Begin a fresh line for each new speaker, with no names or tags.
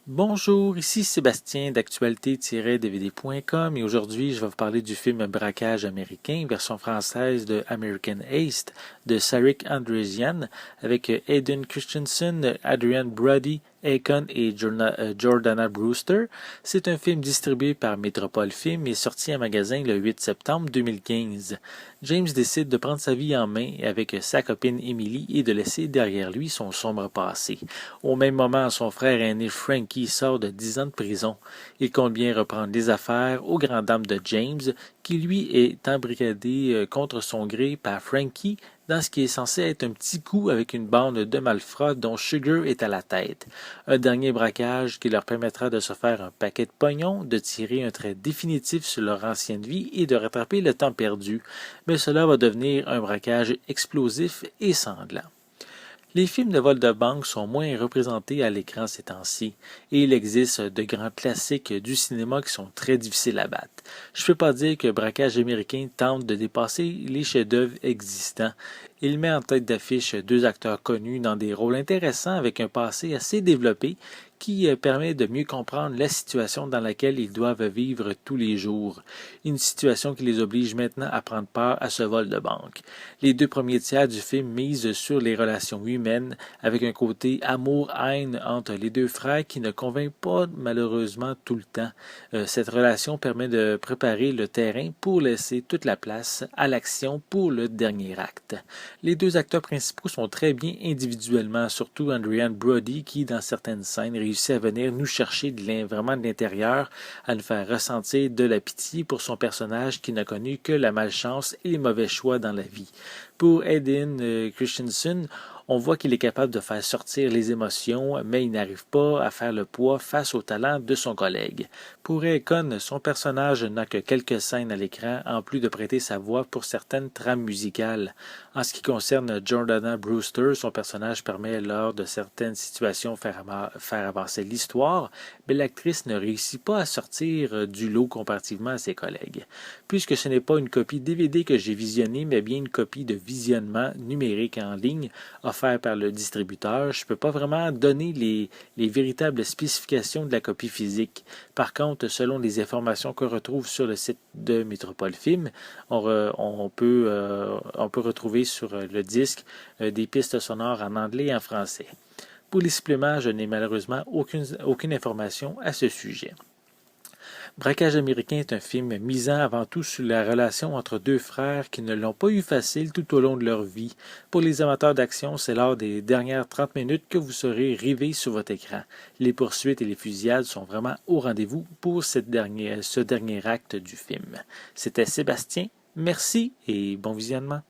Bonjour, ici Sébastien d'actualité-dvd.com et aujourd'hui je vais vous parler du film Braquage américain, version française de American Heist de Sarek Andresian avec Hayden Christensen, Adrian Brody, Akon et Jordana Brewster. C'est un film distribué par Métropole Film et sorti en magasin le 8 septembre 2015. James décide de prendre sa vie en main avec sa copine Emily et de laisser derrière lui son sombre passé. Au même moment, son frère aîné Frankie sort de 10 ans de prison. Il compte bien reprendre les affaires aux grandes dames de James, qui lui est embrigadé contre son gré par Frankie dans ce qui est censé être un petit coup avec une bande de malfrats dont Sugar est à la tête. Un dernier braquage qui leur permettra de se faire un paquet de pognon, de tirer un trait définitif sur leur ancienne vie et de rattraper le temps perdu. Mais cela va devenir un braquage explosif et sanglant. Les films de vol de banque sont moins représentés à l'écran ces temps-ci, et il existe de grands classiques du cinéma qui sont très difficiles à battre. Je ne peux pas dire que Braquage américain tente de dépasser les chefs-d'œuvre existants. Il met en tête d'affiche deux acteurs connus dans des rôles intéressants avec un passé assez développé qui permet de mieux comprendre la situation dans laquelle ils doivent vivre tous les jours. Une situation qui les oblige maintenant à prendre part à ce vol de banque. Les deux premiers tiers du film misent sur les relations humaines avec un côté amour-haine entre les deux frères qui ne convainc pas malheureusement tout le temps. Cette relation permet de préparer le terrain pour laisser toute la place à l'action pour le dernier acte. Les deux acteurs principaux sont très bien individuellement, surtout Adrian Brody qui, dans certaines scènes, réussit à venir nous chercher vraiment de l'intérieur, à nous faire ressentir de la pitié pour son personnage qui n'a connu que la malchance et les mauvais choix dans la vie. Pour Hayden Christensen, on voit qu'il est capable de faire sortir les émotions, mais il n'arrive pas à faire le poids face au talent de son collègue. Pour Akon, son personnage n'a que quelques scènes à l'écran, en plus de prêter sa voix pour certaines trames musicales. En ce qui concerne Jordana Brewster, son personnage permet lors de certaines situations faire avancer l'histoire, mais l'actrice ne réussit pas à sortir du lot comparativement à ses collègues. Puisque ce n'est pas une copie DVD que j'ai visionnée, mais bien une copie de visionnement numérique en ligne offert par le distributeur, je ne peux pas vraiment donner les véritables spécifications de la copie physique. Par contre, selon les informations qu'on retrouve sur le site de Métropole Film, on peut retrouver sur le disque des pistes sonores en anglais et en français. Pour les suppléments, je n'ai malheureusement aucune information à ce sujet. Braquage américain est un film misant avant tout sur la relation entre deux frères qui ne l'ont pas eu facile tout au long de leur vie. Pour les amateurs d'action, c'est lors des dernières 30 minutes que vous serez rivés sur votre écran. Les poursuites et les fusillades sont vraiment au rendez-vous pour ce dernier acte du film. C'était Sébastien, merci et bon visionnement.